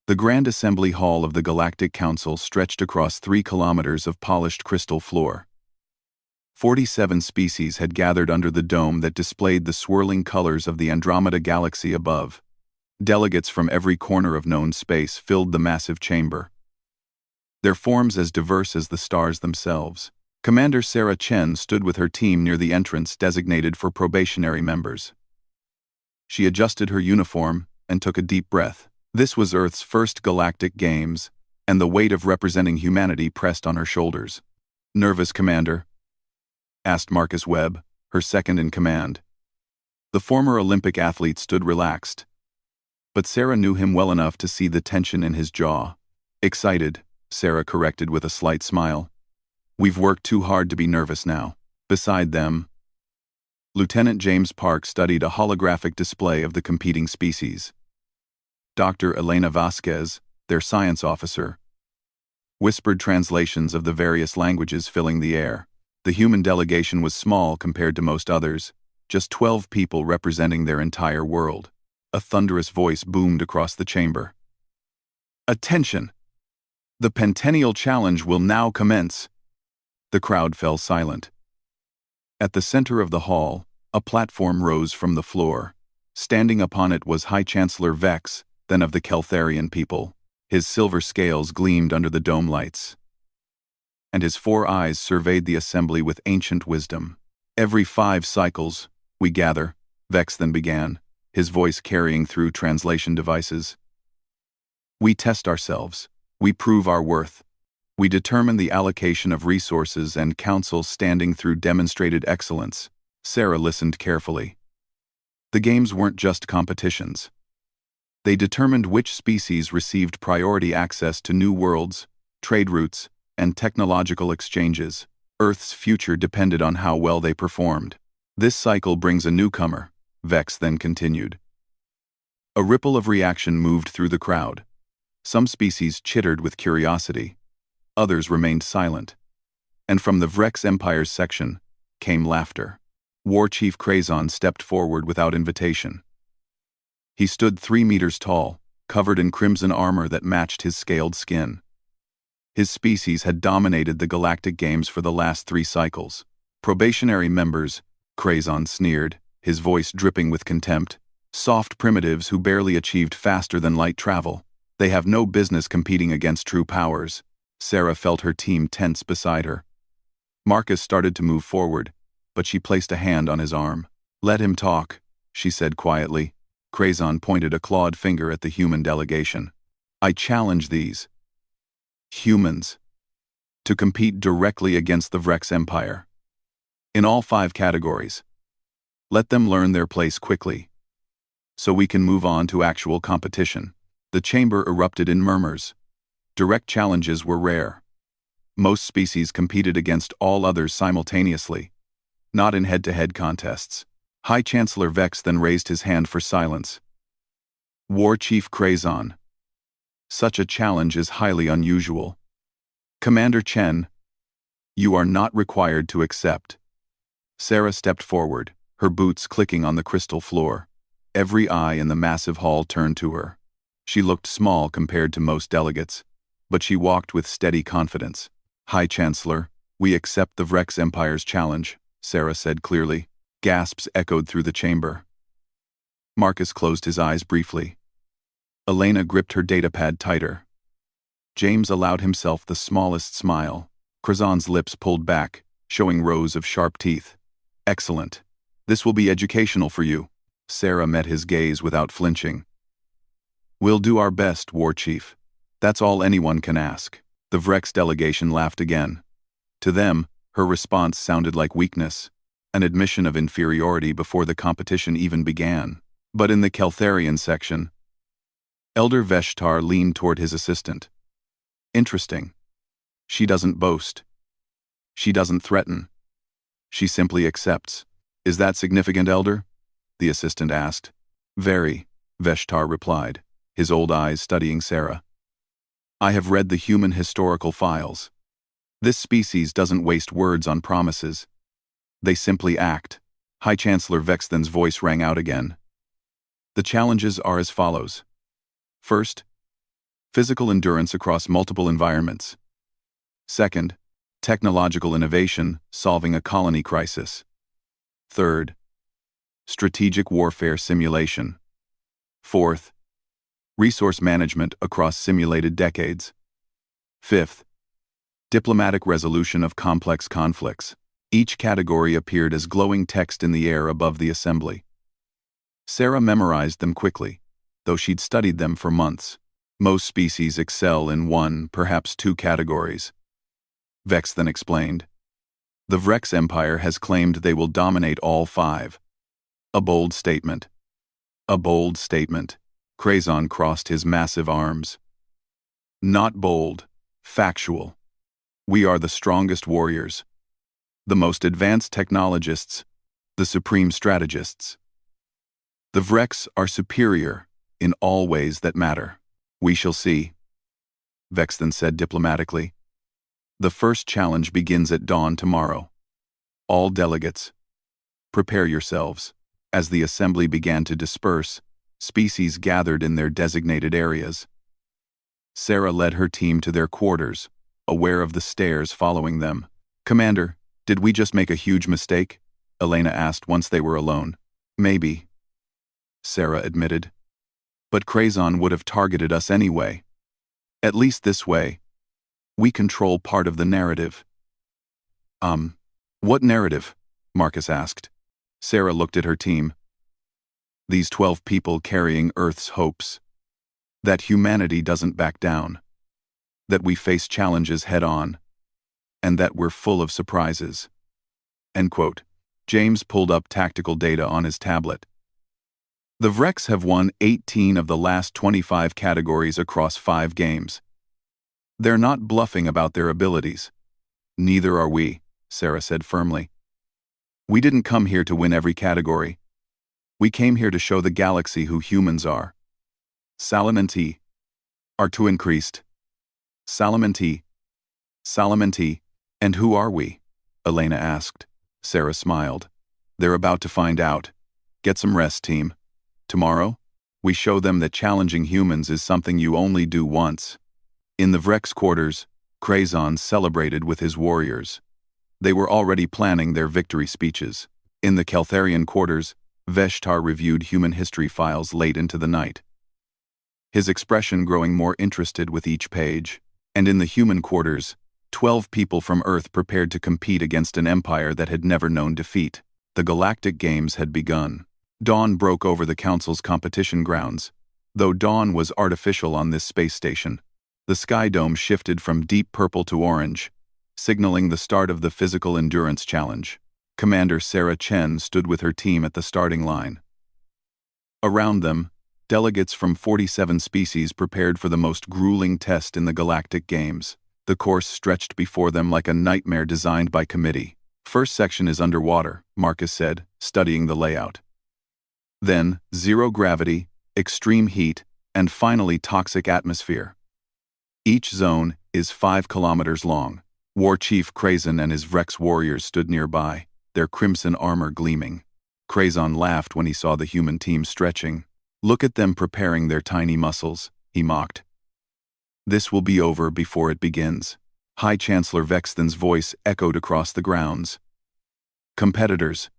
The Grand Assembly Hall of the Galactic Council stretched across 3 kilometers of polished crystal floor. 47 species had gathered under the dome that displayed the swirling colors of the Andromeda Galaxy above. Delegates from every corner of known space filled the massive chamber, their forms as diverse as the stars themselves. Commander Sarah Chen stood with her team near the entrance designated for probationary members. She adjusted her uniform and took a deep breath. This was Earth's first galactic games, and the weight of representing humanity pressed on her shoulders. "Nervous, Commander?" asked Marcus Webb, her second in command. The former Olympic athlete stood relaxed, but Sarah knew him well enough to see the tension in his jaw. "Excited," Sarah corrected with a slight smile. "We've worked too hard to be nervous now." Beside them, Lieutenant James Park studied a holographic display of the competing species. Dr. Elena Vasquez, their science officer, whispered translations of the various languages filling the air. The human delegation was small compared to most others, just 12 people representing their entire world. A thunderous voice boomed across the chamber. "Attention! The Pentennial Challenge will now commence." The crowd fell silent. At the center of the hall, a platform rose from the floor. Standing upon it was High Chancellor Vex, then of the Keltharian people. His silver scales gleamed under the dome lights, and his 4 eyes surveyed the assembly with ancient wisdom. "Every 5 cycles, we gather," Vex then began, his voice carrying through translation devices. "We test ourselves. We prove our worth. We determine the allocation of resources and counsel standing through demonstrated excellence." Sarah listened carefully. The games weren't just competitions. They determined which species received priority access to new worlds, trade routes, and technological exchanges. Earth's future depended on how well they performed. "This cycle brings a newcomer," Vex then continued. A ripple of reaction moved through the crowd. Some species chittered with curiosity. Others remained silent. And from the Vrex Empire's section came laughter. War Chief Krazon stepped forward without invitation. He stood 3 meters tall, covered in crimson armor that matched his scaled skin. His species had dominated the galactic games for the last 3 cycles. "Probationary members," Krazon sneered, his voice dripping with contempt. "Soft primitives who barely achieved faster-than-light travel. They have no business competing against true powers." Sarah felt her team tense beside her. Marcus started to move forward, but she placed a hand on his arm. "Let him talk," she said quietly. Krazon pointed a clawed finger at the human delegation. "I challenge these humans to compete directly against the Vrex Empire. In all 5 categories. Let them learn their place quickly, so we can move on to actual competition." The chamber erupted in murmurs. Direct challenges were rare. Most species competed against all others simultaneously, not in head-to-head contests. High Chancellor Vex then raised his hand for silence. "War Chief Krazon, such a challenge is highly unusual. Commander Chen, you are not required to accept." Sarah stepped forward, her boots clicking on the crystal floor. Every eye in the massive hall turned to her. She looked small compared to most delegates, but she walked with steady confidence. "High Chancellor, we accept the Vrex Empire's challenge," Sarah said clearly. Gasps echoed through the chamber. Marcus closed his eyes briefly. Elena gripped her datapad tighter. James allowed himself the smallest smile. Krazon's lips pulled back, showing rows of sharp teeth. "Excellent. This will be educational for you." Sarah met his gaze without flinching. "We'll do our best, War Chief. That's all anyone can ask." The Vrex delegation laughed again. To them, her response sounded like weakness, an admission of inferiority before the competition even began. But in the Keltharian section, Elder Veshtar leaned toward his assistant. "Interesting. She doesn't boast. She doesn't threaten. She simply accepts. Is that significant, Elder?" the assistant asked. "Very," Veshtar replied, his old eyes studying Sarah. "I have read the human historical files. This species doesn't waste words on promises. They simply act." High Chancellor Vexthen's voice rang out again. "The challenges are as follows. First, physical endurance across multiple environments. Second, technological innovation, solving a colony crisis. Third, strategic warfare simulation. Fourth, resource management across simulated decades. Fifth, diplomatic resolution of complex conflicts. Each category appeared as glowing text in the air above the assembly. Sarah memorized them quickly, though she'd studied them for months. Most species excel in one, perhaps two categories. Vex then explained. The Vrex Empire has claimed they will dominate all five. A bold statement. A bold statement. Krazon crossed his massive arms. Not bold, factual. We are the strongest warriors, the most advanced technologists, the supreme strategists. The Vrex are superior in all ways that matter. We shall see, Vex then said diplomatically. The first challenge begins at dawn tomorrow. All delegates, prepare yourselves. As the assembly began to disperse, species gathered in their designated areas. Sarah led her team to their quarters, aware of the stares following them. Commander, did we just make a huge mistake? Elena asked once they were alone. Maybe, Sarah admitted. But Krazon would have targeted us anyway. At least this way. We control part of the narrative. What narrative? Marcus asked. Sarah looked at her team. These 12 people carrying Earth's hopes. That humanity doesn't back down. That we face challenges head-on. And that we're full of surprises. End quote. James pulled up tactical data on his tablet. The Vrex have won 18 of the last 25 categories across 5 games. They're not bluffing about their abilities. Neither are we, Sarah said firmly. We didn't come here to win every category. We came here to show the galaxy who humans are. Salamenti. R2 increased. Salamenti. Salamenti. And who are we? Elena asked. Sarah smiled. They're about to find out. Get some rest, team. Tomorrow, we show them that challenging humans is something you only do once. In the Vrex quarters, Krazon celebrated with his warriors. They were already planning their victory speeches. In the Keltharian quarters, Veshtar reviewed human history files late into the night, his expression growing more interested with each page. And in the human quarters, 12 people from Earth prepared to compete against an empire that had never known defeat. The Galactic Games had begun. Dawn broke over the Council's competition grounds. Though dawn was artificial on this space station, the sky dome shifted from deep purple to orange, signaling the start of the Physical Endurance Challenge. Commander Sarah Chen stood with her team at the starting line. Around them, delegates from 47 species prepared for the most grueling test in the Galactic Games. The course stretched before them like a nightmare designed by committee. First section is underwater, Marcus said, studying the layout. Then, zero gravity, extreme heat, and finally toxic atmosphere. Each zone is 5 kilometers long. War Chief Krazon and his Vrex warriors stood nearby, their crimson armor gleaming. Krazon laughed when he saw the human team stretching. Look at them preparing their tiny muscles, he mocked. This will be over before it begins. High Chancellor Vexthan's voice echoed across the grounds. Competitors,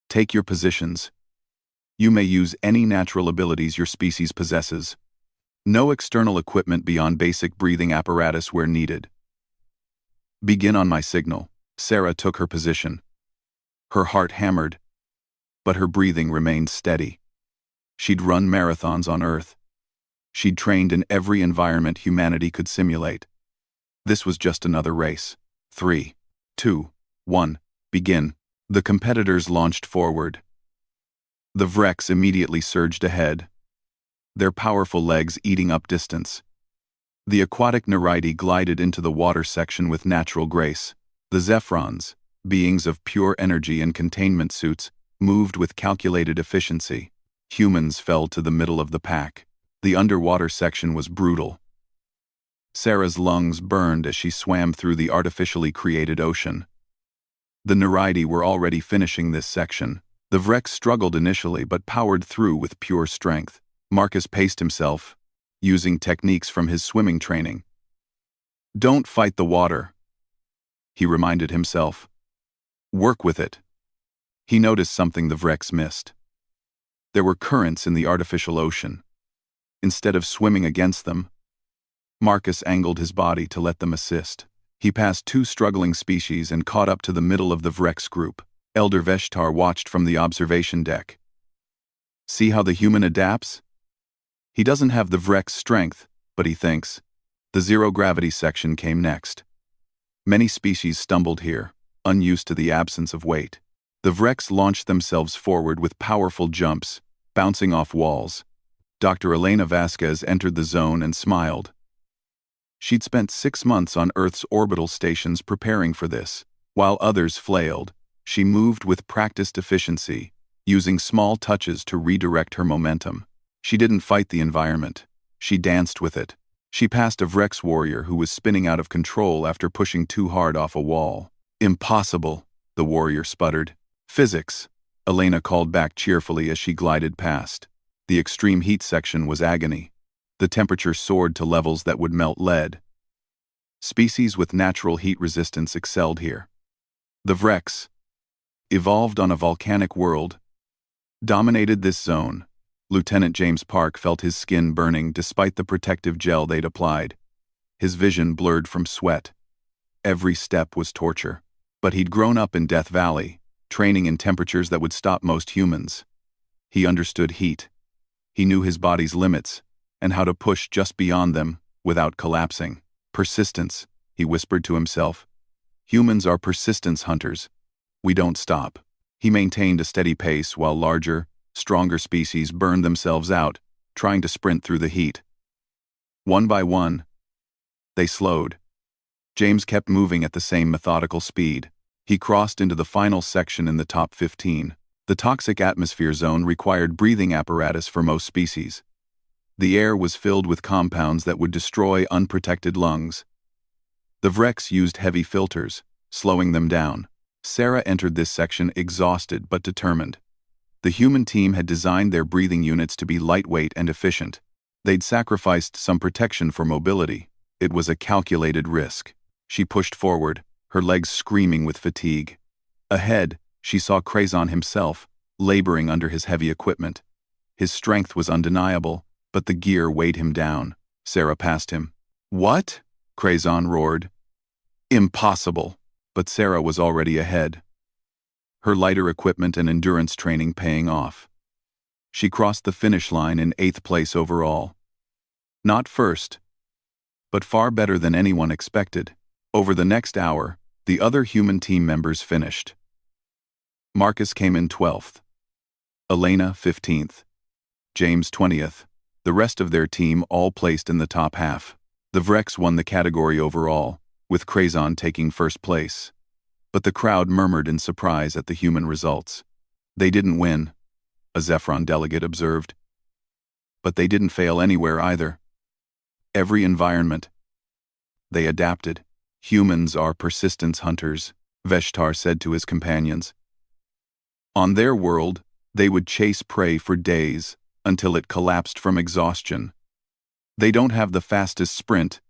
take your positions. You may use any natural abilities your species possesses. No external equipment beyond basic breathing apparatus where needed. Begin on my signal. Sarah took her position. Her heart hammered, but her breathing remained steady. She'd run marathons on Earth. She'd trained in every environment humanity could simulate. This was just another race. 3, 2, 1, begin. The competitors launched forward. The Vrex immediately surged ahead, their powerful legs eating up distance. The aquatic Nereidi glided into the water section with natural grace. The Zephrons, beings of pure energy and containment suits, moved with calculated efficiency. Humans fell to the middle of the pack. The underwater section was brutal. Sarah's lungs burned as she swam through the artificially created ocean. The Nereidi were already finishing this section. The Vrex struggled initially but powered through with pure strength. Marcus paced himself, using techniques from his swimming training. "Don't fight the water," he reminded himself. "Work with it." He noticed something the Vrex missed. There were currents in the artificial ocean. Instead of swimming against them, Marcus angled his body to let them assist. He passed two struggling species and caught up to the middle of the Vrex group. Elder Veshtar watched from the observation deck. "See how the human adapts? He doesn't have the Vrex strength, but he thinks." The zero-gravity section came next. Many species stumbled here, unused to the absence of weight. The Vrex launched themselves forward with powerful jumps, bouncing off walls. Dr. Elena Vasquez entered the zone and smiled. She'd spent 6 months on Earth's orbital stations preparing for this. While others flailed, she moved with practiced efficiency, using small touches to redirect her momentum. She didn't fight the environment. She danced with it. She passed a Vrex warrior who was spinning out of control after pushing too hard off a wall. "Impossible," the warrior sputtered. "Physics," Elena called back cheerfully as she glided past. The extreme heat section was agony. The temperature soared to levels that would melt lead. Species with natural heat resistance excelled here. The Vrex, evolved on a volcanic world, dominated this zone. Lieutenant James Park felt his skin burning despite the protective gel they'd applied. His vision blurred from sweat. Every step was torture. But he'd grown up in Death Valley, training in temperatures that would stop most humans. He understood heat. He knew his body's limits, and how to push just beyond them without collapsing. "Persistence," he whispered to himself. "Humans are persistence hunters. We don't stop." He maintained a steady pace while larger, stronger species burned themselves out, trying to sprint through the heat. One by one, they slowed. James kept moving at the same methodical speed. He crossed into the final section in the top 15. The toxic atmosphere zone required breathing apparatus for most species. The air was filled with compounds that would destroy unprotected lungs. The Vrex used heavy filters, slowing them down. Sarah entered this section exhausted but determined. The human team had designed their breathing units to be lightweight and efficient. They'd sacrificed some protection for mobility. It was a calculated risk. She pushed forward, her legs screaming with fatigue. Ahead, she saw Crazon himself, laboring under his heavy equipment. His strength was undeniable, but the gear weighed him down. Sarah passed him. "What?" Crazon roared. "Impossible." But Sarah was already ahead. Her lighter equipment and endurance training paying off. She crossed the finish line in 8th place overall. Not first, but far better than anyone expected. Over the next hour, the other human team members finished. Marcus came in 12th. Elena 15th. James 20th. The rest of their team all placed in the top half. The Vrex won the category overall, with Crazon taking first place. But the crowd murmured in surprise at the human results. "They didn't win," a Zephron delegate observed. "But they didn't fail anywhere either. Every environment. They adapted. Humans are persistence hunters," Veshtar said to his companions. On their world, they would chase prey for days, until it collapsed from exhaustion. They don't have the fastest sprint,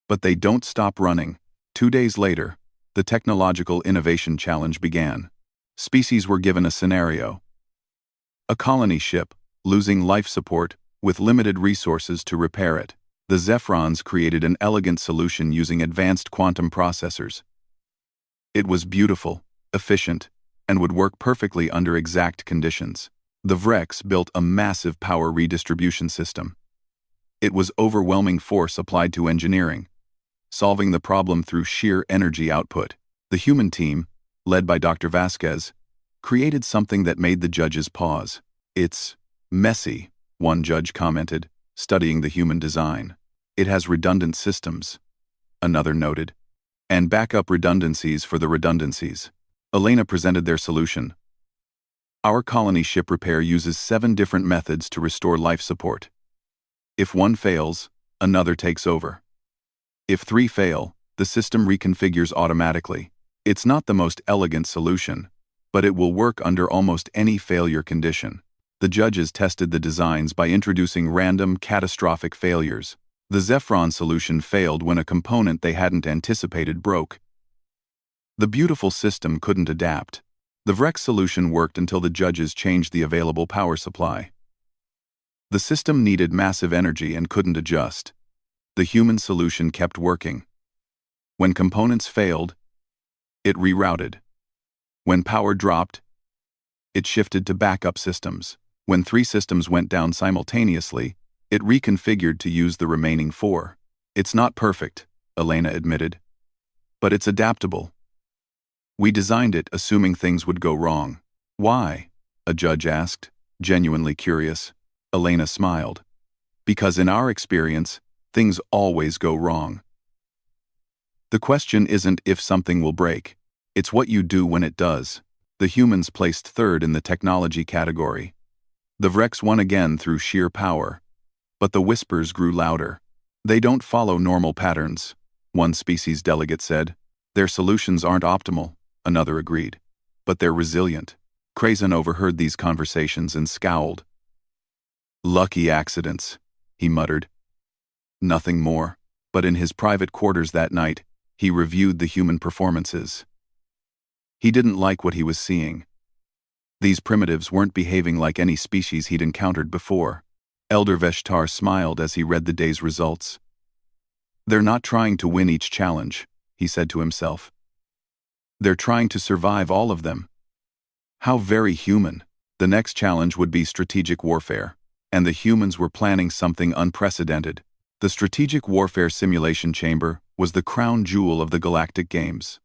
but they don't stop running. 2 days later, the Technological Innovation Challenge began. Species were given a scenario. A colony ship, losing life support, with limited resources to repair it. The Zephrons created an elegant solution using advanced quantum processors. It was beautiful, efficient, and would work perfectly under exact conditions. The Vrex built a massive power redistribution system. It was overwhelming force applied to engineering, solving the problem through sheer energy output. The human team, led by Dr. Vasquez, created something that made the judges pause. "It's messy," one judge commented, studying the human design. "It has redundant systems," another noted, "and backup redundancies for the redundancies." Elena presented their solution. "Our colony ship repair uses 7 different methods to restore life support. If one fails, another takes over. If 3 fail, the system reconfigures automatically. It's not the most elegant solution, but it will work under almost any failure condition." The judges tested the designs by introducing random, catastrophic failures. The Zephron solution failed when a component they hadn't anticipated broke. The beautiful system couldn't adapt. The Vrex solution worked until the judges changed the available power supply. The system needed massive energy and couldn't adjust. The human solution kept working. When components failed, it rerouted. When power dropped, it shifted to backup systems. When 3 systems went down simultaneously, it reconfigured to use the remaining 4. It's not perfect, Elena admitted. But it's adaptable. We designed it assuming things would go wrong. Why? A judge asked, genuinely curious. Elena smiled. Because in our experience, things always go wrong. The question isn't if something will break. It's what you do when it does. The humans placed third in the technology category. The Vrex won again through sheer power. But the whispers grew louder. They don't follow normal patterns, one species delegate said. Their solutions aren't optimal, another agreed. But they're resilient. Crazon overheard these conversations and scowled. Lucky accidents, he muttered. Nothing more. But in his private quarters that night, he reviewed the human performances. He didn't like what he was seeing. These primitives weren't behaving like any species he'd encountered before. Elder Veshtar smiled as he read the day's results. They're not trying to win each challenge, he said to himself. They're trying to survive all of them. How very human. The next challenge would be strategic warfare, and the humans were planning something unprecedented. The Strategic Warfare Simulation Chamber was the crown jewel of the Galactic Games.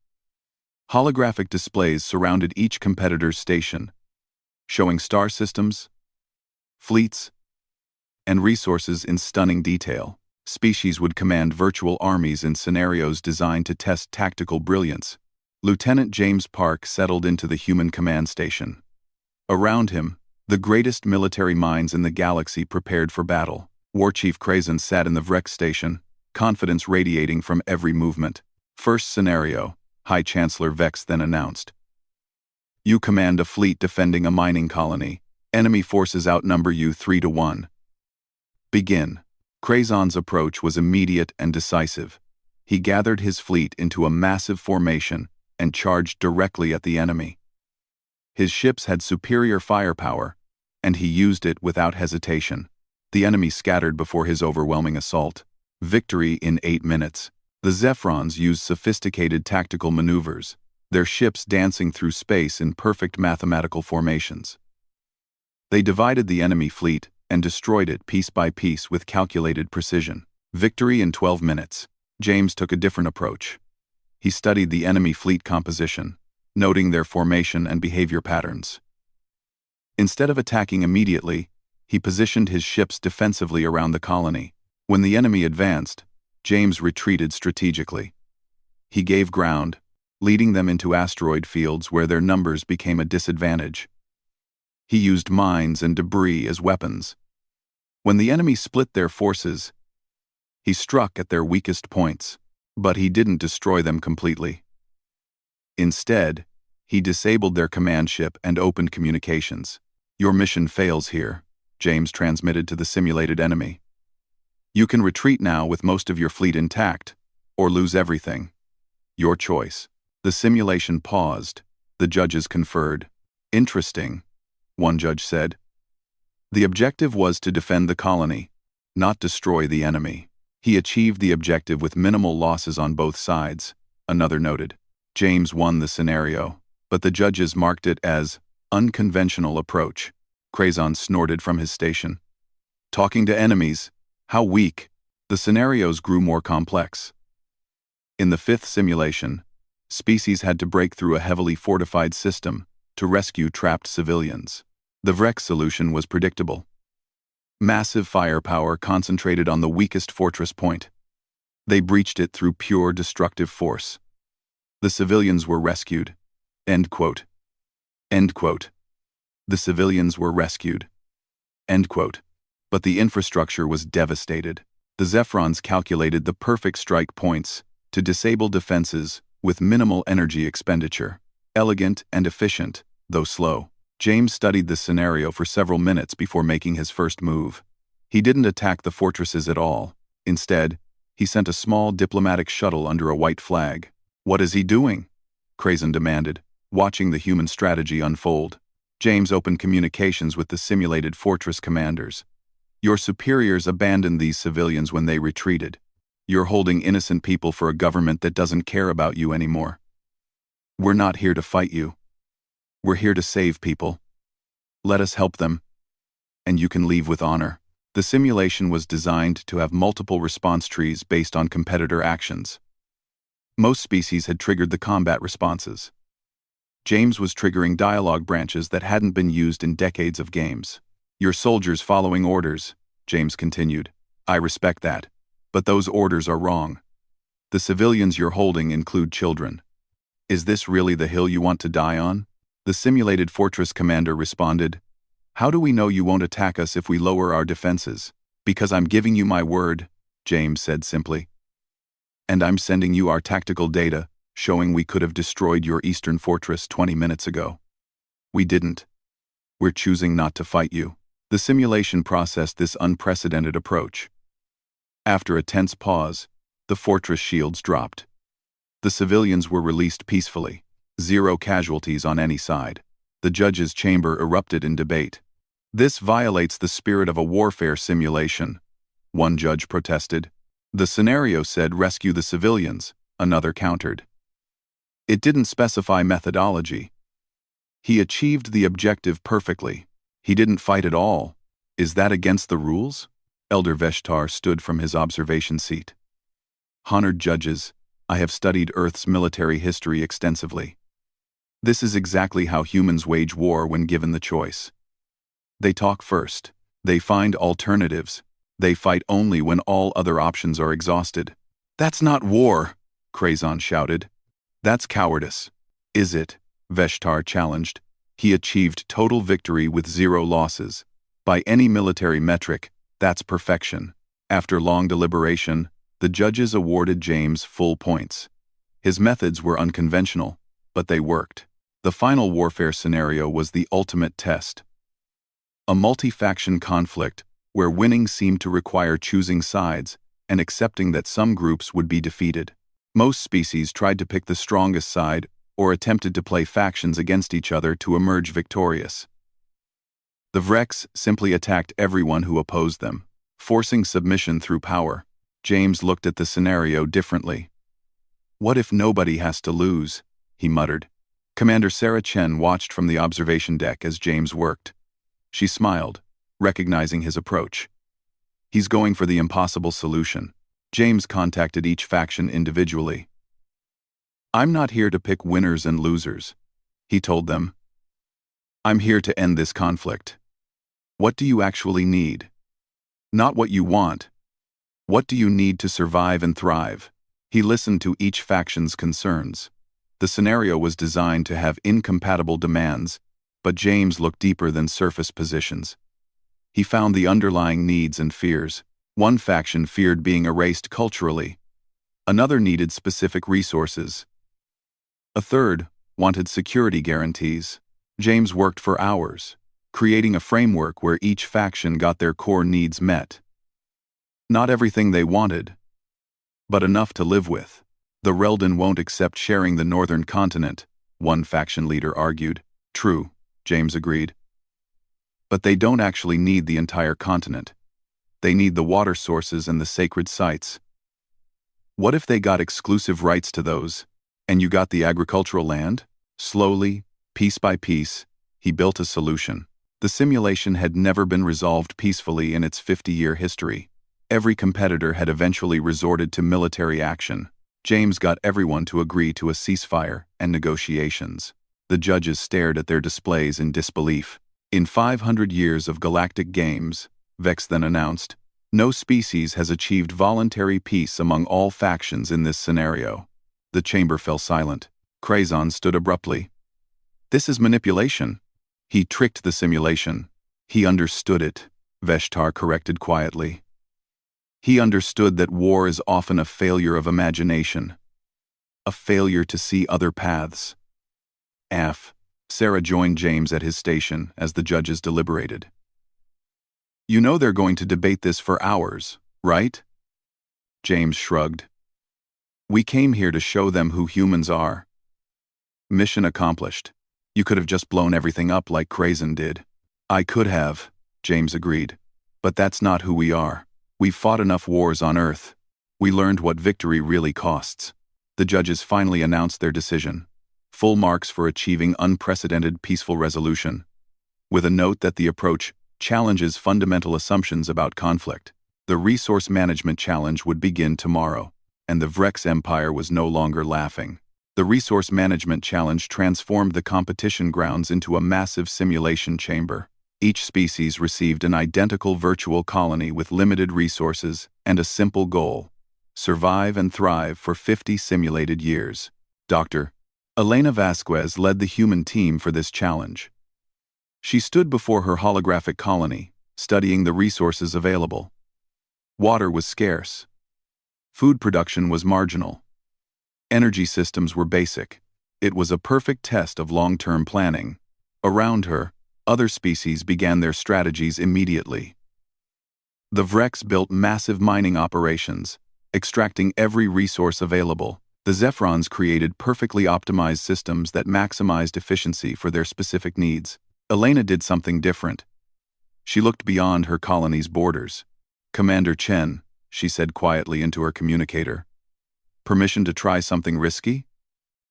Holographic displays surrounded each competitor's station, showing star systems, fleets, and resources in stunning detail. Species would command virtual armies in scenarios designed to test tactical brilliance. Lieutenant James Park settled into the human command station. Around him, the greatest military minds in the galaxy prepared for battle. War Chief Crazon sat in the Vrex station, confidence radiating from every movement. First scenario, High Chancellor Vex then announced. You command a fleet defending a mining colony. Enemy forces outnumber you 3-1. Begin. Crazon's approach was immediate and decisive. He gathered his fleet into a massive formation and charged directly at the enemy. His ships had superior firepower, and he used it without hesitation. The enemy scattered before his overwhelming assault. Victory in 8 minutes. The Zephrons used sophisticated tactical maneuvers, their ships dancing through space in perfect mathematical formations. They divided the enemy fleet and destroyed it piece by piece with calculated precision. Victory in 12 minutes. James took a different approach. He studied the enemy fleet composition, noting their formation and behavior patterns. Instead of attacking immediately, he positioned his ships defensively around the colony. When the enemy advanced, James retreated strategically. He gave ground, leading them into asteroid fields where their numbers became a disadvantage. He used mines and debris as weapons. When the enemy split their forces, he struck at their weakest points, but he didn't destroy them completely. Instead, he disabled their command ship and opened communications. Your mission fails here, James transmitted to the simulated enemy. You can retreat now with most of your fleet intact, or lose everything. Your choice. The simulation paused. The judges conferred. Interesting, one judge said. The objective was to defend the colony, not destroy the enemy. He achieved the objective with minimal losses on both sides, another noted. James won the scenario, but the judges marked it as unconventional approach. Crazon snorted from his station. Talking to enemies. How weak. The scenarios grew more complex. In the 5th simulation, species had to break through a heavily fortified system to rescue trapped civilians. The Vrex solution was predictable. Massive firepower concentrated on the weakest fortress point. They breached it through pure destructive force. The civilians were rescued. End quote. End quote. The civilians were rescued. End quote. But the infrastructure was devastated. The Zephrons calculated the perfect strike points to disable defenses with minimal energy expenditure. Elegant and efficient, though slow. James studied the scenario for several minutes before making his first move. He didn't attack the fortresses at all. Instead, he sent a small diplomatic shuttle under a white flag. "What is he doing?" Crazon demanded, watching the human strategy unfold. James opened communications with the simulated fortress commanders. "Your superiors abandoned these civilians when they retreated. You're holding innocent people for a government that doesn't care about you anymore. We're not here to fight you. We're here to save people. Let us help them, and you can leave with honor." The simulation was designed to have multiple response trees based on competitor actions. Most species had triggered the combat responses. James was triggering dialogue branches that hadn't been used in decades of games. "Your soldiers following orders," James continued. "I respect that. But those orders are wrong. The civilians you're holding include children. Is this really the hill you want to die on?" The simulated fortress commander responded, "How do we know you won't attack us if we lower our defenses?" "Because I'm giving you my word," James said simply. "And I'm sending you our tactical data, showing we could have destroyed your eastern fortress 20 minutes ago. We didn't. We're choosing not to fight you." The simulation processed this unprecedented approach. After a tense pause, the fortress shields dropped. The civilians were released peacefully. 0 casualties on any side. The judge's chamber erupted in debate. "This violates the spirit of a warfare simulation," one judge protested. "The scenario said rescue the civilians," another countered. "It didn't specify methodology. He achieved the objective perfectly. He didn't fight at all. Is that against the rules?" Elder Veshtar stood from his observation seat. "Honored judges, I have studied Earth's military history extensively. This is exactly how humans wage war when given the choice. They talk first. They find alternatives. They fight only when all other options are exhausted." "That's not war," Crazon shouted. "That's cowardice." "Is it?" Veshtar challenged. "He achieved total victory with 0 losses. By any military metric, that's perfection." After long deliberation, the judges awarded James full points. His methods were unconventional, but they worked. The final warfare scenario was the ultimate test. A multi-faction conflict where winning seemed to require choosing sides and accepting that some groups would be defeated. Most species tried to pick the strongest side or attempted to play factions against each other to emerge victorious. The Vrex simply attacked everyone who opposed them, forcing submission through power. James looked at the scenario differently. "What if nobody has to lose?" he muttered. Commander Sarah Chen watched from the observation deck as James worked. She smiled, recognizing his approach. "He's going for the impossible solution." James contacted each faction individually. "I'm not here to pick winners and losers," he told them. "I'm here to end this conflict. What do you actually need? Not what you want. What do you need to survive and thrive?" He listened to each faction's concerns. The scenario was designed to have incompatible demands, but James looked deeper than surface positions. He found the underlying needs and fears. One faction feared being erased culturally. Another needed specific resources. A third wanted security guarantees. James worked for hours, creating a framework where each faction got their core needs met. Not everything they wanted, but enough to live with. "The Relden won't accept sharing the northern continent," one faction leader argued. "True," James agreed. "But they don't actually need the entire continent. They need the water sources and the sacred sites. What if they got exclusive rights to those, and you got the agricultural land?" Slowly, piece by piece, he built a solution. The simulation had never been resolved peacefully in its 50-year history. Every competitor had eventually resorted to military action. James got everyone to agree to a ceasefire and negotiations. The judges stared at their displays in disbelief. "In 500 years of galactic games," Vex then announced, "no species has achieved voluntary peace among all factions in this scenario." The chamber fell silent. Crazon stood abruptly. "This is manipulation." "He tricked the simulation. He understood it," Veshtar corrected quietly. "He understood that war is often a failure of imagination. A failure to see other paths." Sarah joined James at his station as the judges deliberated. You know they're going to debate this for hours, right? James shrugged. We came here to show them who humans are. Mission accomplished. You could have just blown everything up like Krazen did. I could have, James agreed. But that's not who we are. We've fought enough wars on Earth. We learned what victory really costs. The judges finally announced their decision. Full marks for achieving unprecedented peaceful resolution, with a note that the approach challenges fundamental assumptions about conflict. The resource management challenge would begin tomorrow, and the Vrex Empire was no longer laughing. The resource management challenge transformed the competition grounds into a massive simulation chamber. Each species received an identical virtual colony with limited resources and a simple goal: survive and thrive for 50 simulated years. Dr. Elena Vasquez led the human team for this challenge. She stood before her holographic colony, studying the resources available. Water was scarce. Food production was marginal. Energy systems were basic. It was a perfect test of long-term planning. Around her, other species began their strategies immediately. The Vrex built massive mining operations, extracting every resource available. The Zephrons created perfectly optimized systems that maximized efficiency for their specific needs. Elena did something different. She looked beyond her colony's borders. Commander Chen, she said quietly into her communicator. Permission to try something risky?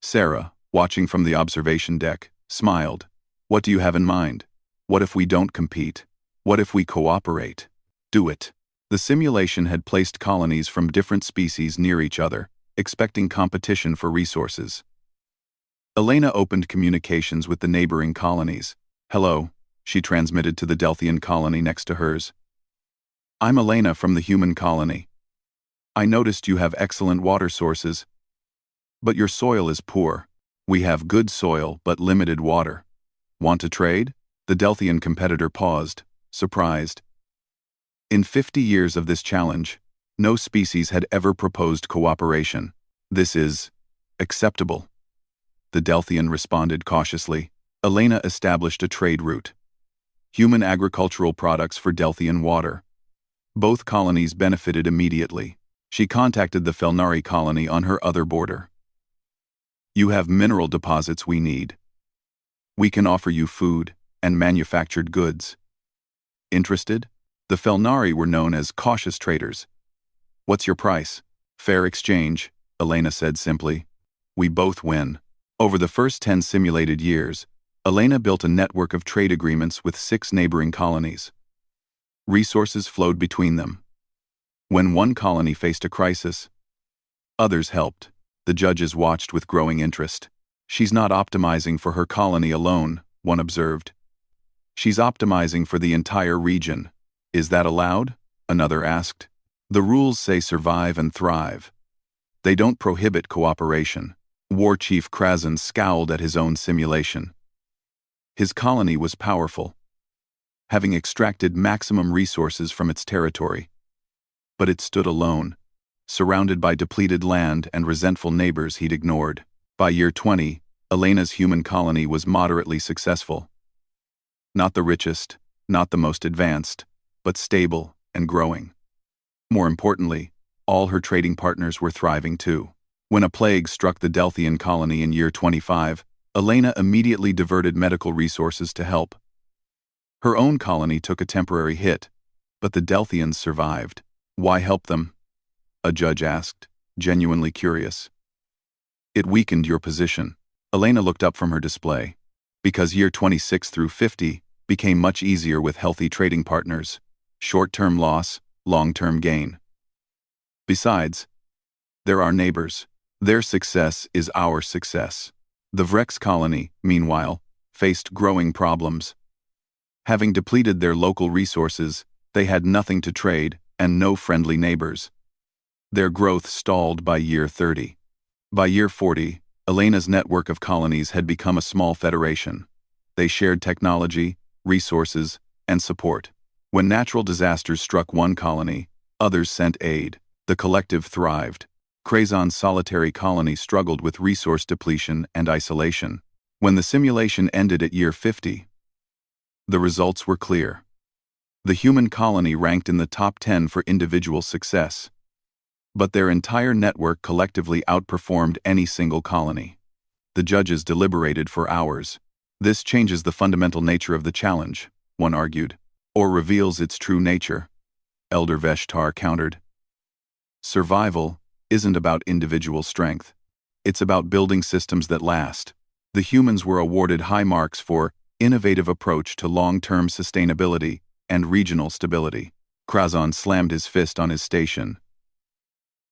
Sarah, watching from the observation deck, smiled. What do you have in mind? What if we don't compete? What if we cooperate? Do it. The simulation had placed colonies from different species near each other, expecting competition for resources. Elena opened communications with the neighboring colonies. Hello, she transmitted to the Delthian colony next to hers. I'm Elena from the human colony. I noticed you have excellent water sources, but your soil is poor. We have good soil but limited water. Want to trade? The Delthian competitor paused, surprised. In 50 years of this challenge, no species had ever proposed cooperation. This is acceptable. The Delthian responded cautiously. Elena established a trade route. Human agricultural products for Delthian water. Both colonies benefited immediately. She contacted the Felnari colony on her other border. You have mineral deposits we need. We can offer you food and manufactured goods. Interested? The Felnari were known as cautious traders. What's your price? Fair exchange, Elena said simply. We both win. Over the first 10 simulated years, Elena built a network of trade agreements with 6 neighboring colonies. Resources flowed between them. When one colony faced a crisis, others helped. The judges watched with growing interest. She's not optimizing for her colony alone, one observed. She's optimizing for the entire region. Is that allowed? Another asked. The rules say survive and thrive. They don't prohibit cooperation. War Chief Krazen scowled at his own simulation. His colony was powerful, having extracted maximum resources from its territory. But it stood alone, surrounded by depleted land and resentful neighbors he'd ignored. By year 20, Elena's human colony was moderately successful. Not the richest, not the most advanced, but stable and growing. More importantly, all her trading partners were thriving too. When a plague struck the Delthian colony in year 25, Elena immediately diverted medical resources to help. Her own colony took a temporary hit, but the Delthians survived. Why help them? A judge asked, genuinely curious. It weakened your position. Elena looked up from her display. Because year 26 through 50 became much easier with healthy trading partners. Short-term loss, long-term gain. Besides, they're our neighbors. Their success is our success. The Vrex colony, meanwhile, faced growing problems. Having depleted their local resources, they had nothing to trade and no friendly neighbors. Their growth stalled by year 30. By year 40, Elena's network of colonies had become a small federation. They shared technology, resources, and support. When natural disasters struck one colony, others sent aid. The collective thrived. Krazon's solitary colony struggled with resource depletion and isolation. When the simulation ended at year 50, the results were clear. The human colony ranked in the top 10 for individual success, but their entire network collectively outperformed any single colony. The judges deliberated for hours. This changes the fundamental nature of the challenge, one argued, or reveals its true nature, Elder Veshtar countered. Survival isn't about individual strength. It's about building systems that last. The humans were awarded high marks for innovative approach to long-term sustainability and regional stability. Krazan slammed his fist on his station.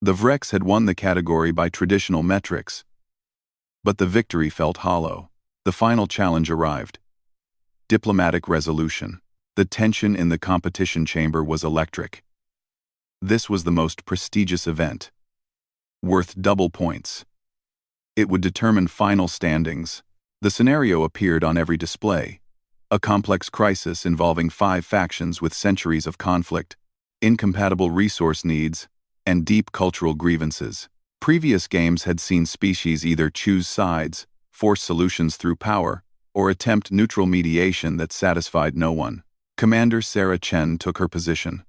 The Vrex had won the category by traditional metrics, but the victory felt hollow. The final challenge arrived. Diplomatic resolution. The tension in the competition chamber was electric. This was the most prestigious event, worth double points. It would determine final standings. The scenario appeared on every display. A complex crisis involving 5 factions with centuries of conflict, incompatible resource needs, and deep cultural grievances. Previous games had seen species either choose sides, force solutions through power, or attempt neutral mediation that satisfied no one. Commander Sarah Chen took her position.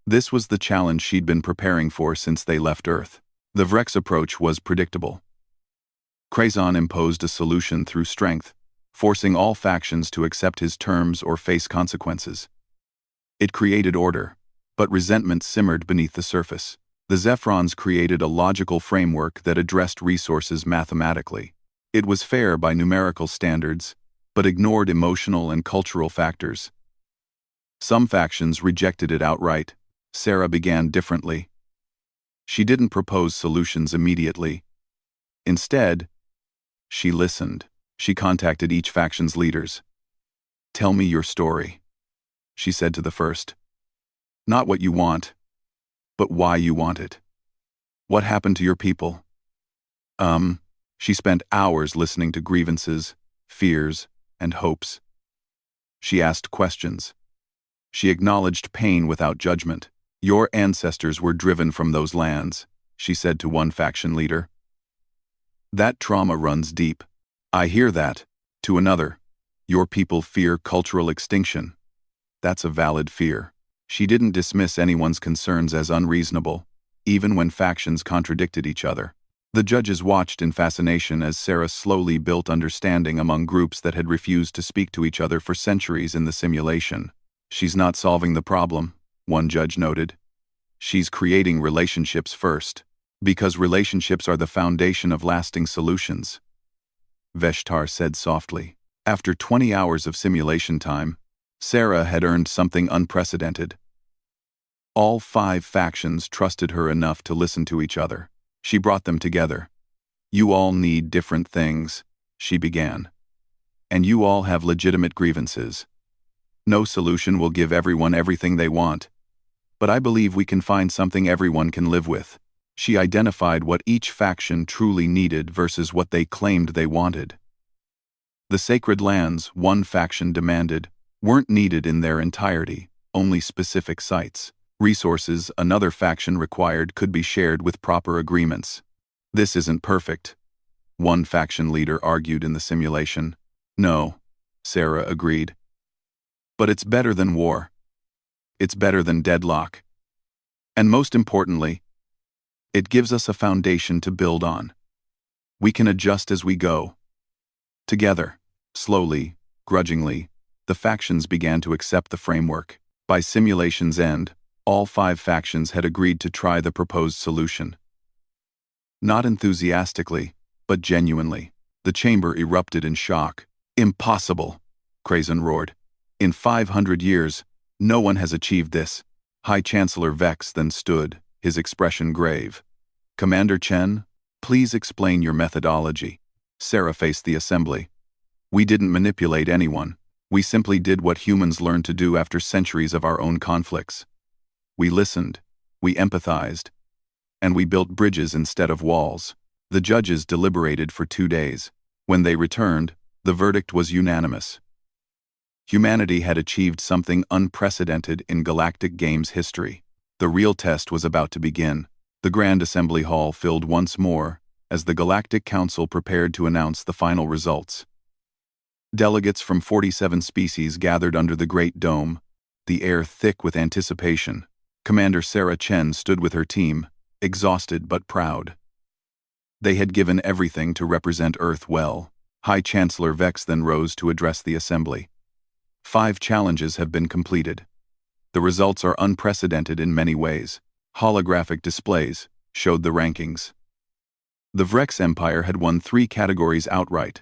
This was the challenge she'd been preparing for since they left Earth. The Vrex approach was predictable. Krazan imposed a solution through strength, forcing all factions to accept his terms or face consequences. It created order, but resentment simmered beneath the surface. The Zephrons created a logical framework that addressed resources mathematically. It was fair by numerical standards, but ignored emotional and cultural factors. Some factions rejected it outright. Sarah began differently. She didn't propose solutions immediately. Instead, she listened. She contacted each faction's leaders. "Tell me your story," she said to the first. "Not what you want, but why you want it. What happened to your people?" She spent hours listening to grievances, fears, and hopes. She asked questions. She acknowledged pain without judgment. "Your ancestors were driven from those lands," she said to one faction leader. "That trauma runs deep." "I hear that." To another, "Your people fear cultural extinction." "That's a valid fear." She didn't dismiss anyone's concerns as unreasonable, even when factions contradicted each other. The judges watched in fascination as Sarah slowly built understanding among groups that had refused to speak to each other for centuries in the simulation. "She's not solving the problem," one judge noted. "She's creating relationships first, because relationships are the foundation of lasting solutions," Veshtar said softly. After 20 hours of simulation time, Sarah had earned something unprecedented. All 5 factions trusted her enough to listen to each other. She brought them together. "You all need different things," she began. "And you all have legitimate grievances. No solution will give everyone everything they want, but I believe we can find something everyone can live with." She identified what each faction truly needed versus what they claimed they wanted. The sacred lands, one faction demanded, weren't needed in their entirety, only specific sites. Resources another faction required could be shared with proper agreements. "This isn't perfect," one faction leader argued in the simulation. "No," Sarah agreed. "But it's better than war. It's better than deadlock. And most importantly, it gives us a foundation to build on. We can adjust as we go." Together, slowly, grudgingly, the factions began to accept the framework. By simulation's end, all 5 factions had agreed to try the proposed solution. Not enthusiastically, but genuinely. The chamber erupted in shock. "Impossible!" Krazan roared. "In 500 years, no one has achieved this." High Chancellor Vex then stood, his expression grave. "Commander Chen, please explain your methodology." Sarah faced the assembly. "We didn't manipulate anyone. We simply did what humans learned to do after centuries of our own conflicts. We listened, we empathized, and we built bridges instead of walls." The judges deliberated for 2 days. When they returned, the verdict was unanimous. Humanity had achieved something unprecedented in Galactic Games history. The real test was about to begin. The Grand Assembly Hall filled once more as the Galactic Council prepared to announce the final results. Delegates from 47 species gathered under the Great Dome, the air thick with anticipation. Commander Sarah Chen stood with her team, exhausted but proud. They had given everything to represent Earth well. High Chancellor Vex then rose to address the assembly. 5 challenges have been completed. The results are unprecedented in many ways. Holographic displays showed the rankings. The Vrex Empire had won 3 categories outright: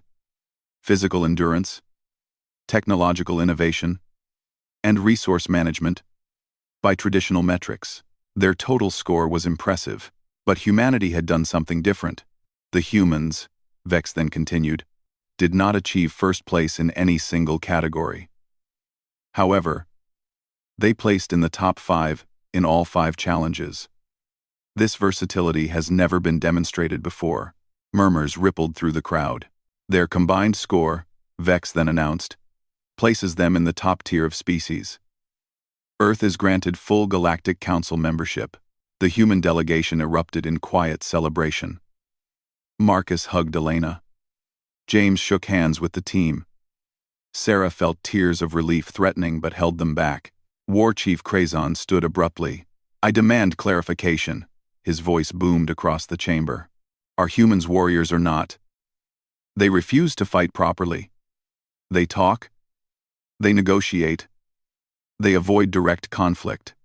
physical endurance, technological innovation, and resource management. By traditional metrics, their total score was impressive, but humanity had done something different. The humans, Vex then continued, did not achieve first place in any single category. However, they placed in the top 5 in all 5 challenges. This versatility has never been demonstrated before. Murmurs rippled through the crowd. Their combined score, Vex then announced, places them in the top tier of species. Earth is granted full Galactic Council membership. The human delegation erupted in quiet celebration. Marcus hugged Elena. James shook hands with the team. Sarah felt tears of relief threatening but held them back. War Chief Krazon stood abruptly. "I demand clarification." His voice boomed across the chamber. "Are humans warriors or not? They refuse to fight properly. They talk. They negotiate. They avoid direct conflict.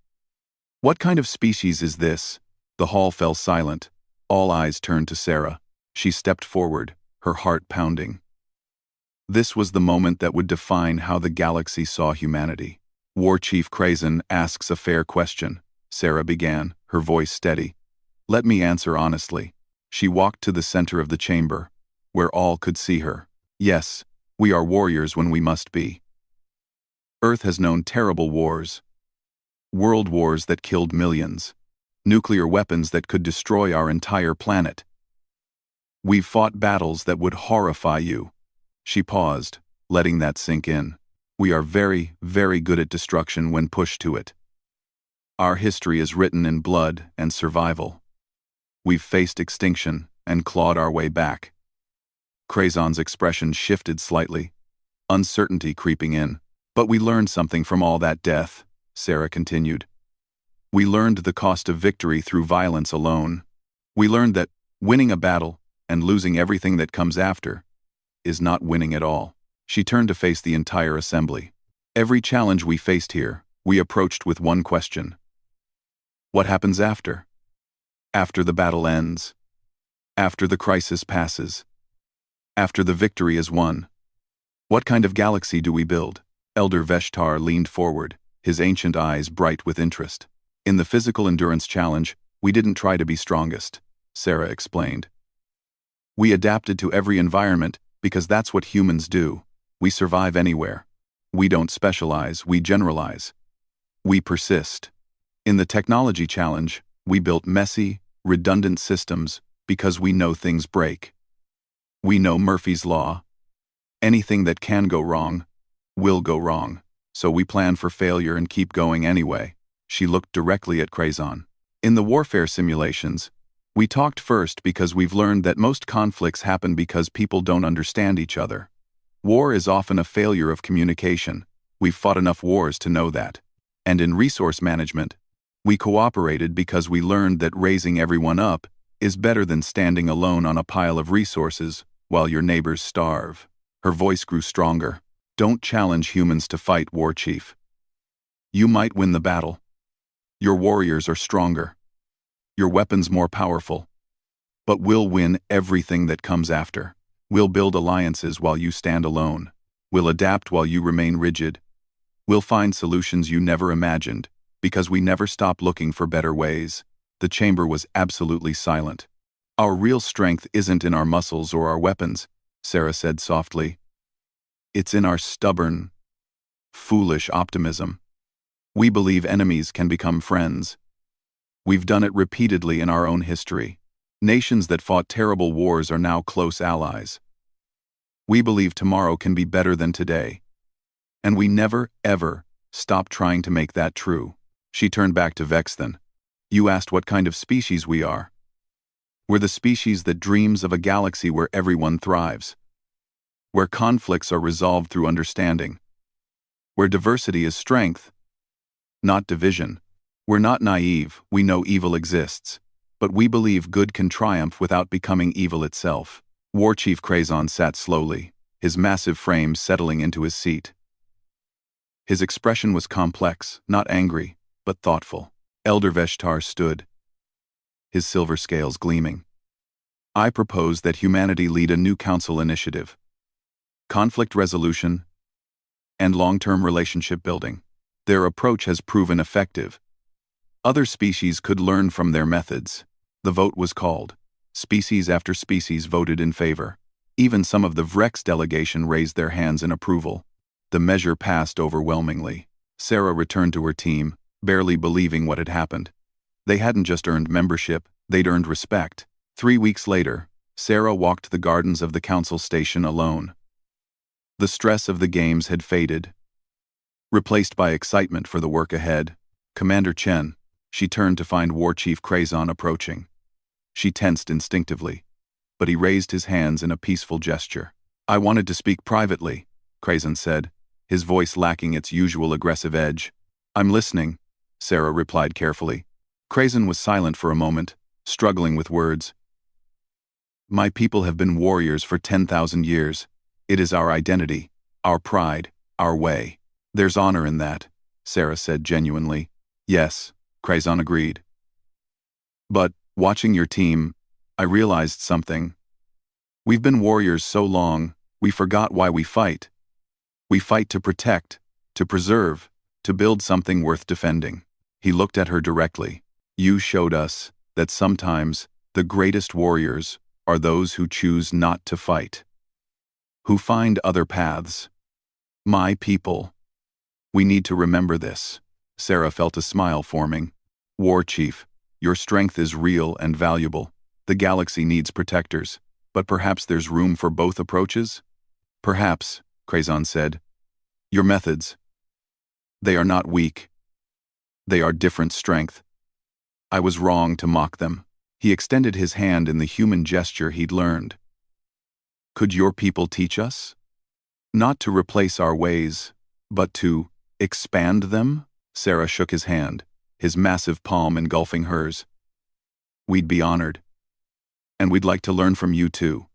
What kind of species is this?" The hall fell silent. All eyes turned to Sarah. She stepped forward, her heart pounding. This was the moment that would define how the galaxy saw humanity. "War Chief Krazon asks a fair question," Sarah began, her voice steady. "Let me answer honestly." She walked to the center of the chamber, where all could see her. "Yes, we are warriors when we must be. Earth has known terrible wars. World wars that killed millions. Nuclear weapons that could destroy our entire planet. We've fought battles that would horrify you." She paused, letting that sink in. "We are very, very good at destruction when pushed to it. Our history is written in blood and survival. We've faced extinction and clawed our way back." Krazon's expression shifted slightly, uncertainty creeping in. "But we learned something from all that death," Sarah continued. "We learned the cost of victory through violence alone. We learned that winning a battle and losing everything that comes after is not winning at all." She turned to face the entire assembly. "Every challenge we faced here, we approached with one question. What happens after? After the battle ends. After the crisis passes. After the victory is won. What kind of galaxy do we build?" Elder Veshtar leaned forward, his ancient eyes bright with interest. "In the physical endurance challenge, we didn't try to be strongest," Sarah explained. "We adapted to every environment because that's what humans do. We survive anywhere. We don't specialize, we generalize. We persist. In the technology challenge, we built messy, redundant systems because we know things break. We know Murphy's Law. Anything that can go wrong will go wrong, so we plan for failure and keep going anyway." She looked directly at Krazon. "In the warfare simulations, we talked first because we've learned that most conflicts happen because people don't understand each other. War is often a failure of communication. We've fought enough wars to know that. And in resource management, we cooperated because we learned that raising everyone up is better than standing alone on a pile of resources while your neighbors starve." Her voice grew stronger. "Don't challenge humans to fight, War Chief. You might win the battle. Your warriors are stronger. Your weapons more powerful. But we'll win everything that comes after. We'll build alliances while you stand alone. We'll adapt while you remain rigid. We'll find solutions you never imagined, because we never stop looking for better ways." The chamber was absolutely silent. "Our real strength isn't in our muscles or our weapons," Sarah said softly. "It's in our stubborn, foolish optimism. We believe enemies can become friends. We've done it repeatedly in our own history. Nations that fought terrible wars are now close allies. We believe tomorrow can be better than today. And we never, ever, stop trying to make that true." She turned back to Vex then. "You asked what kind of species we are. We're the species that dreams of a galaxy where everyone thrives. where conflicts are resolved through understanding, where diversity is strength, not division. We're not naive, we know evil exists, but we believe good can triumph without becoming evil itself. War Chief Krazon sat slowly, his massive frame settling into his seat. His expression was complex, not angry, but thoughtful. Elder Veshtar stood, his silver scales gleaming. I propose that humanity lead a new council initiative. Conflict resolution and long-term relationship building. Their approach has proven effective. Other species could learn from their methods. The vote was called. Species after species voted in favor. Even some of the Vrex delegation raised their hands in approval. The measure passed overwhelmingly. Sarah returned to her team, barely believing what had happened. They hadn't just earned membership, they'd earned respect. 3 weeks later, Sarah walked the gardens of the council station alone. The stress of the games had faded. Replaced by excitement for the work ahead, Commander Chen, she turned to find War Chief Krazon approaching. She tensed instinctively, but he raised his hands in a peaceful gesture. I wanted to speak privately, Krazon said, his voice lacking its usual aggressive edge. I'm listening, Sarah replied carefully. Krazon was silent for a moment, struggling with words. My people have been warriors for 10,000 years. It is our identity, our pride, our way. There's honor in that, Sarah said genuinely. Yes, Krazon agreed. But, watching your team, I realized something. We've been warriors so long, we forgot why we fight. We fight to protect, to preserve, to build something worth defending. He looked at her directly. You showed us that sometimes the greatest warriors are those who choose not to fight, who find other paths. My people. We need to remember this. Sarah felt a smile forming. War Chief, your strength is real and valuable. The galaxy needs protectors, but perhaps there's room for both approaches? Perhaps, Krazon said. Your methods. They are not weak. They are different strength. I was wrong to mock them. He extended his hand in the human gesture he'd learned. Could your people teach us? Not to replace our ways, but to expand them? Sarah shook his hand, his massive palm engulfing hers. We'd be honored. And we'd like to learn from you too.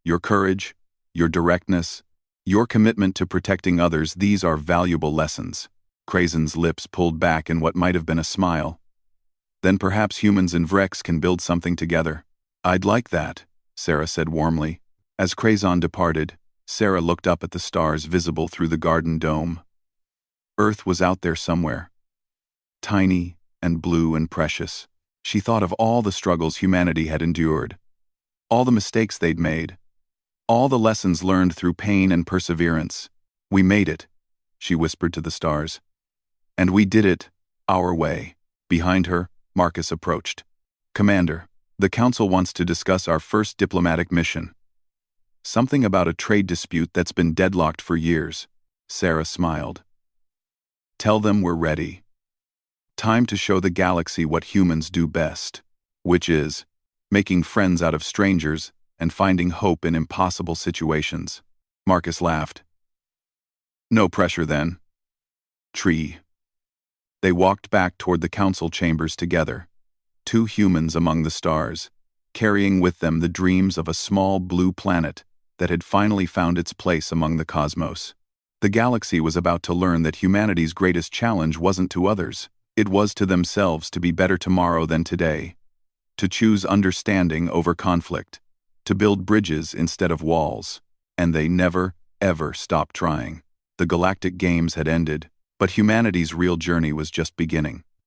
Your courage, your directness, your commitment to protecting others, these are valuable lessons. Krazon's lips pulled back in what might have been a smile. Then perhaps humans and Vrex can build something together. I'd like that, Sarah said warmly. As Krazon departed, Sarah looked up at the stars visible through the garden dome. Earth was out there somewhere. Tiny and blue and precious. She thought of all the struggles humanity had endured, all the mistakes they'd made, all the lessons learned through pain and perseverance. We made it, she whispered to the stars. And we did it our way. Behind her, Marcus approached. Commander, the Council wants to discuss our first diplomatic mission. Something about a trade dispute that's been deadlocked for years. Sarah smiled. Tell them we're ready. Time to show the galaxy what humans do best, which is making friends out of strangers and finding hope in impossible situations. Marcus laughed. No pressure then. Tree. They walked back toward the council chambers together, two humans among the stars, carrying with them the dreams of a small blue planet that had finally found its place among the cosmos. The galaxy was about to learn that humanity's greatest challenge wasn't to others, it was to themselves to be better tomorrow than today, to choose understanding over conflict, to build bridges instead of walls, and they never, ever stopped trying. The galactic games had ended, but humanity's real journey was just beginning.